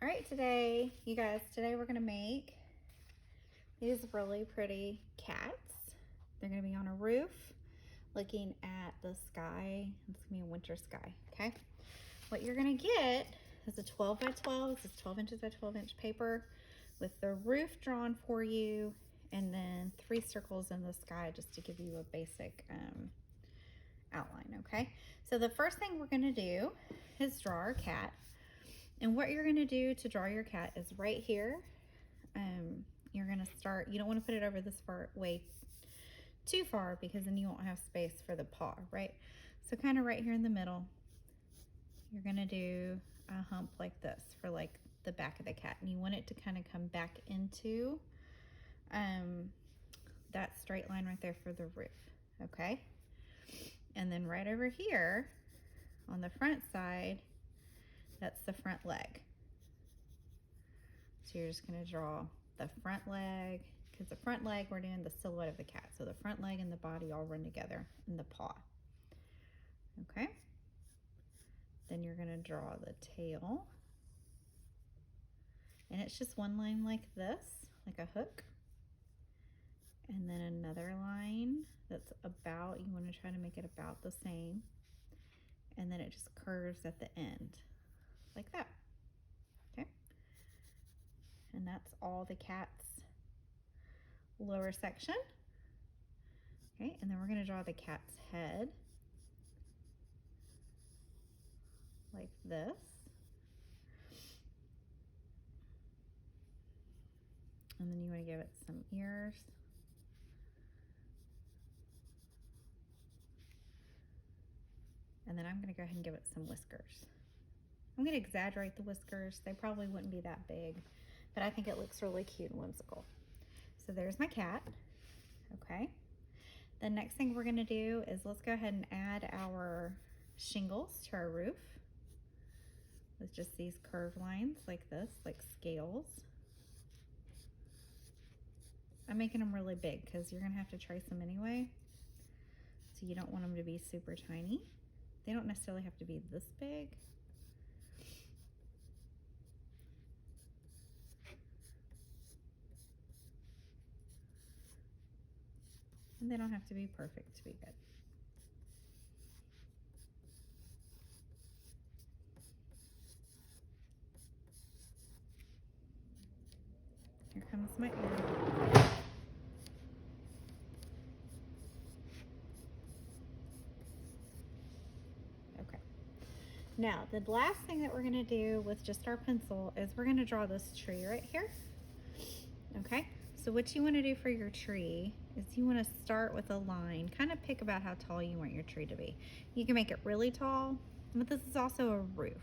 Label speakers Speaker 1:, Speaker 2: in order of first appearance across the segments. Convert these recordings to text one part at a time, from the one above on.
Speaker 1: All right, today, you guys, today we're gonna make these really pretty cats. They're gonna be on a roof looking at the sky. It's gonna be a winter sky, okay? What you're gonna get is a 12 by 12. This is 12 inches by 12 inch paper with the roof drawn for you, and then 3 circles in the sky just to give you a basic outline, okay? So the first thing we're gonna do is draw our cat. And what you're gonna do to draw your cat is right here. You're gonna start, you don't wanna put it over this far way too far because then you won't have space for the paw, right? So kind of right here in the middle, you're gonna do a hump like this for like the back of the cat. And you want it to kind of come back into that straight line right there for the roof, okay? And then right over here on the front side, that's the front leg. So you're just gonna draw the front leg, because the front leg, we're doing the silhouette of the cat. So the front leg and the body all run together in the paw, okay? Then you're gonna draw the tail. And it's just one line like this, like a hook. And then another line that's about, you wanna try to make it about the same. And then it just curves at the end, like that, okay? And that's all the cat's lower section. Okay, and then we're gonna draw the cat's head like this. And then you wanna give it some ears. And then I'm gonna go ahead and give it some whiskers. I'm gonna exaggerate the whiskers. They probably wouldn't be that big, but I think it looks really cute and whimsical. So there's my cat, okay? The next thing we're gonna do is let's go ahead and add our shingles to our roof with just these curved lines like this, like scales. I'm making them really big because you're gonna have to trace them anyway. So you don't want them to be super tiny. They don't necessarily have to be this big. And they don't have to be perfect to be good. Here comes my ear. Okay. Now, the last thing that we're gonna do with just our pencil is we're gonna draw this tree right here. Okay, so what you wanna do for your tree is you wanna start with a line, kind of pick about how tall you want your tree to be. You can make it really tall, but this is also a roof.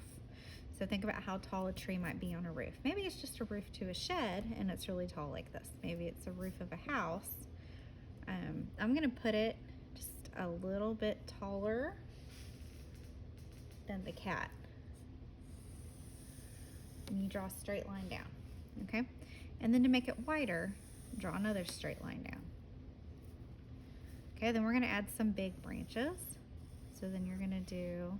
Speaker 1: So think about how tall a tree might be on a roof. Maybe it's just a roof to a shed and it's really tall like this. Maybe it's a roof of a house. I'm gonna put it just a little bit taller than the cat. And you draw a straight line down, okay? And then to make it wider, draw another straight line down. Okay, then we're gonna add some big branches. So then you're gonna do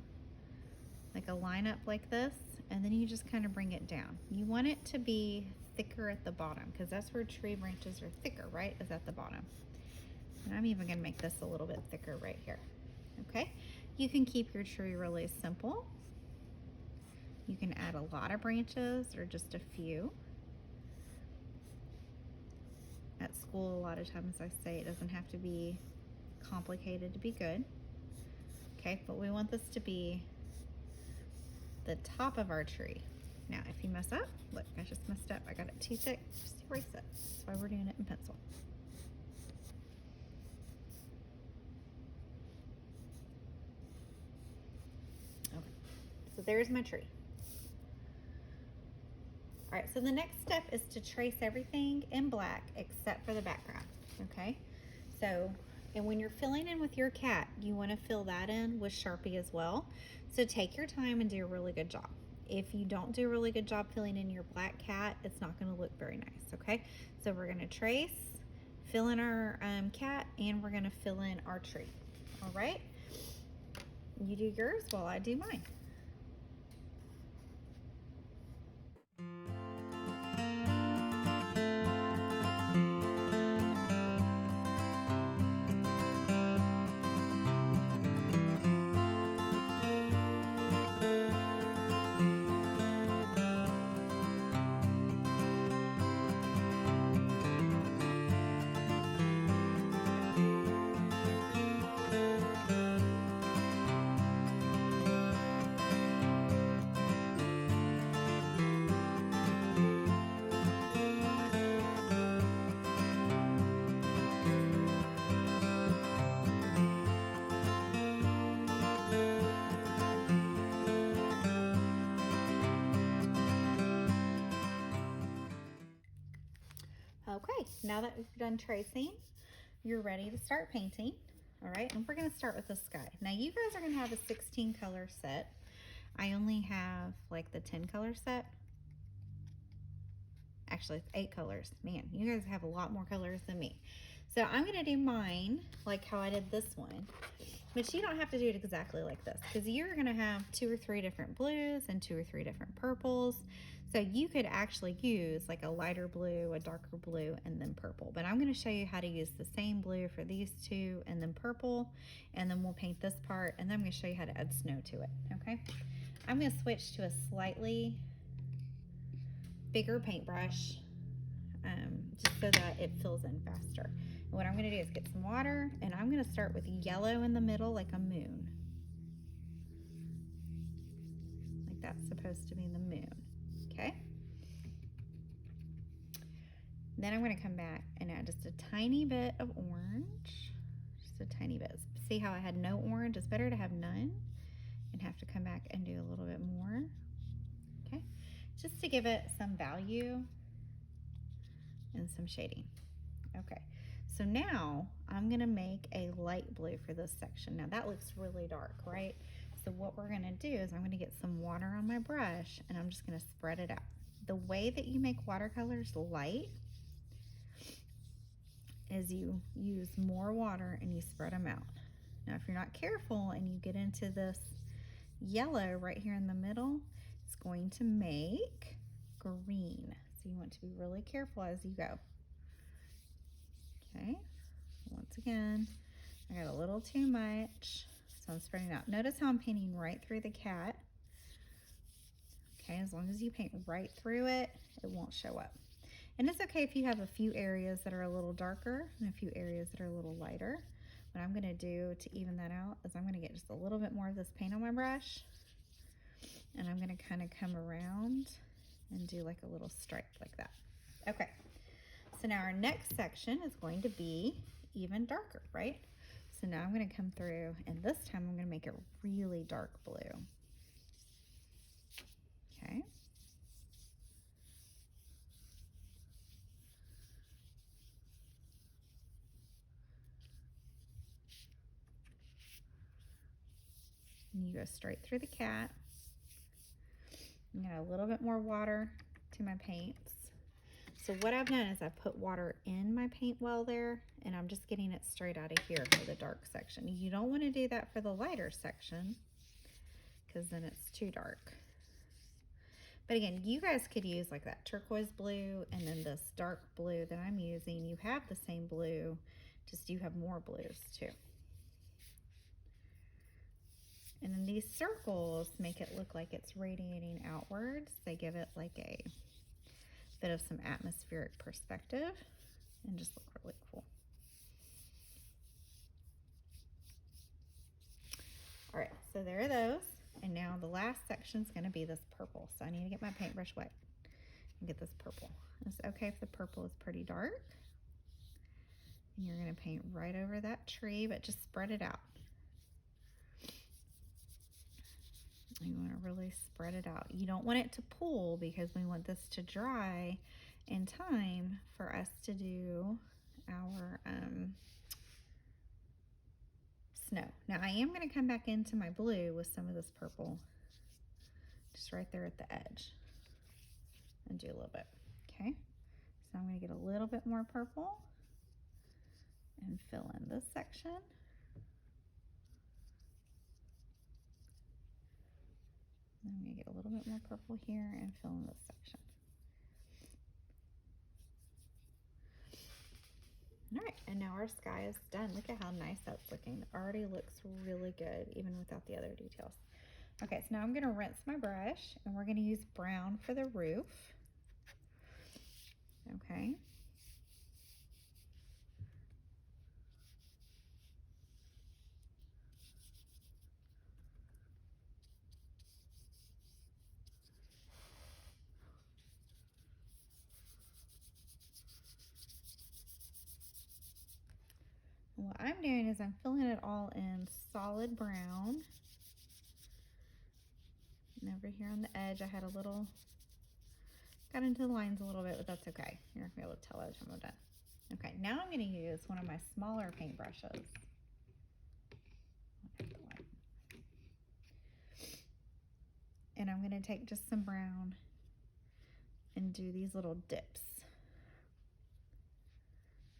Speaker 1: like a line up like this, and then you just kind of bring it down. You want it to be thicker at the bottom because that's where tree branches are thicker, right? Is at the bottom. And I'm even gonna make this a little bit thicker right here, okay? You can keep your tree really simple. You can add a lot of branches or just a few. At school, a lot of times I say it doesn't have to be complicated to be good, okay? But we want this to be the top of our tree. Now, if you mess up, look, I just messed up. I got it too thick, just erase it. That's why we're doing it in pencil. Okay, so there's my tree. All right, so the next step is to trace everything in black except for the background, okay? So, and when you're filling in with your cat, you wanna fill that in with Sharpie as well. So take your time and do a really good job. If you don't do a really good job filling in your black cat, it's not gonna look very nice, okay? So we're gonna trace, fill in our cat, and we're gonna fill in our tree, all right? You do yours while I do mine. Okay, now that we've done tracing, you're ready to start painting. All right, and we're gonna start with the sky. Now you guys are gonna have a 16 color set. I only have like the 10 color set. Actually, it's 8 colors. Man, you guys have a lot more colors than me. So I'm gonna do mine like how I did this one, but you don't have to do it exactly like this because you're gonna have 2 or 3 different blues and 2 or 3 different purples. So you could actually use like a lighter blue, a darker blue, and then purple. But I'm gonna show you how to use the same blue for these 2 and then purple, and then we'll paint this part, and then I'm gonna show you how to add snow to it, okay? I'm gonna switch to a slightly bigger paintbrush just so that it fills in faster. And what I'm going to do is get some water, and I'm going to start with yellow in the middle like a moon. Like that's supposed to be the moon, okay? Then I'm going to come back and add just a tiny bit of orange, just a tiny bit. See how I had no orange? It's better to have none and have to come back and do a little bit more, okay? Just to give it some value and some shading. Okay, so now I'm gonna make a light blue for this section. Now that looks really dark, right? So what we're gonna do is I'm gonna get some water on my brush and I'm just gonna spread it out. The way that you make watercolors light is you use more water and you spread them out. Now if you're not careful and you get into this yellow right here in the middle, it's going to make green. So you want to be really careful as you go. Okay, once again, I got a little too much, so I'm spreading out. Notice how I'm painting right through the cat. Okay, as long as you paint right through it, it won't show up. And it's okay if you have a few areas that are a little darker and a few areas that are a little lighter. What I'm gonna do to even that out is I'm gonna get just a little bit more of this paint on my brush, and I'm gonna kind of come around and do like a little stripe like that. Okay, so now our next section is going to be even darker, right? So now I'm gonna come through, and this time I'm gonna make it really dark blue. Okay. And you go straight through the cat. I'm gonna add a little bit more water to my paints. So what I've done is I put water in my paint well there, and I'm just getting it straight out of here for the dark section. You don't want to do that for the lighter section because then it's too dark. But again, you guys could use like that turquoise blue and then this dark blue that I'm using. You have the same blue, just you have more blues too. And then these circles make it look like it's radiating outwards. They give it like a bit of some atmospheric perspective and just look really cool. All right, so there are those. And now the last section is going to be this purple. So I need to get my paintbrush wet and get this purple. It's okay if the purple is pretty dark. And you're going to paint right over that tree, but just spread it out. You want to really spread it out. You don't want it to pool because we want this to dry in time for us to do our snow. Now I am going to come back into my blue with some of this purple just right there at the edge and do a little bit. Okay, so I'm going to get a little bit more purple and fill in this section. I'm going to get a little bit more purple here and fill in this section. All right, and now our sky is done. Look at how nice that's looking. It already looks really good, even without the other details. Okay, so now I'm gonna rinse my brush, and we're gonna use brown for the roof. Okay. And what I'm doing is I'm filling it all in solid brown. And over here on the edge, I had a little Got into the lines a little bit, but that's okay. You're not gonna be able to tell by the time I'm done. Okay, now I'm gonna use one of my smaller paintbrushes. And I'm gonna take just some brown and do these little dips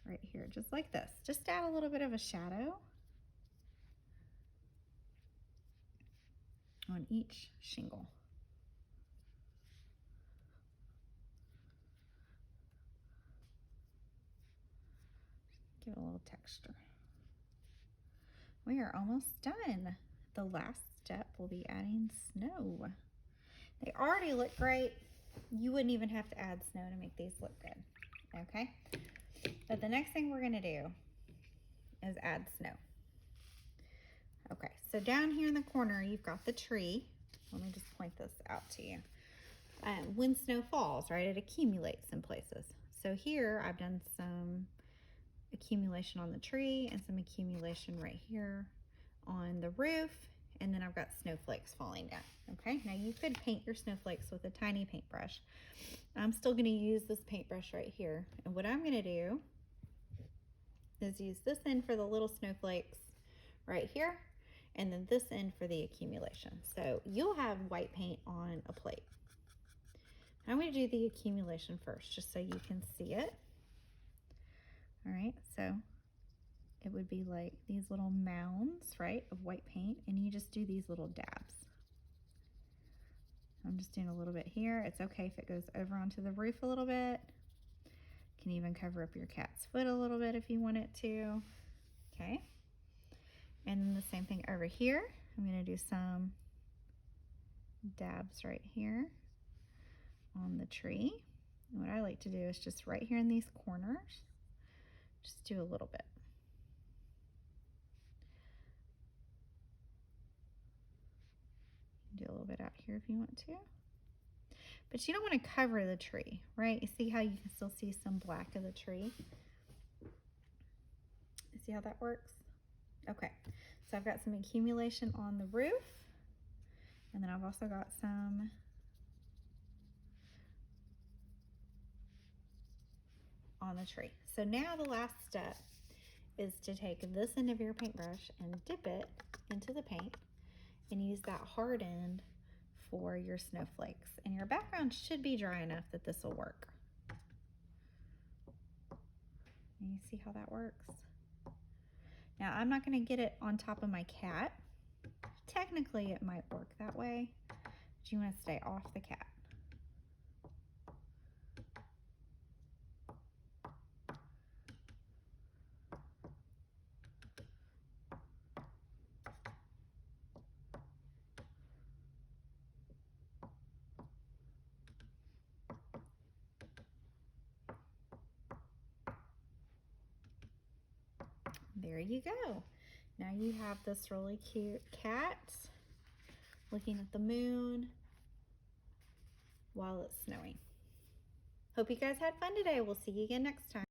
Speaker 1: right here, just like this. Just add a little bit of a shadow on each shingle. Give it a little texture. We are almost done. The last step will be adding snow. They already look great. You wouldn't even have to add snow to make these look good, okay? But the next thing we're gonna do is add snow. Okay, so down here in the corner, you've got the tree. Let me just point this out to you. When snow falls, right, it accumulates in places. So here I've done some accumulation on the tree and some accumulation right here on the roof, and then I've got snowflakes falling down. Okay, now you could paint your snowflakes with a tiny paintbrush. I'm still going to use this paintbrush right here, and what I'm going to do is use this end for the little snowflakes right here, and then this end for the accumulation. So you'll have white paint on a plate. I'm going to do the accumulation first just so you can see it. All right, so it would be like these little mounds, right, of white paint, and you just do these little dabs. I'm just doing a little bit here. It's okay if it goes over onto the roof a little bit. You can even cover up your cat's foot a little bit if you want it to. Okay, and then the same thing over here. I'm going to do some dabs right here on the tree. And what I like to do is just right here in these corners, just do a little bit. Do a little bit out here if you want to. But you don't want to cover the tree, right? You see how you can still see some black of the tree? You see how that works? Okay, so I've got some accumulation on the roof, and then I've also got some on the tree. So now the last step is to take this end of your paintbrush and dip it into the paint and use that hard end for your snowflakes. And your background should be dry enough that this will work. And you see how that works? Now I'm not going to get it on top of my cat. Technically it might work that way, but you want to stay off the cat. There you go. Now you have this really cute cat looking at the moon while it's snowing. Hope you guys had fun today. We'll see you again next time.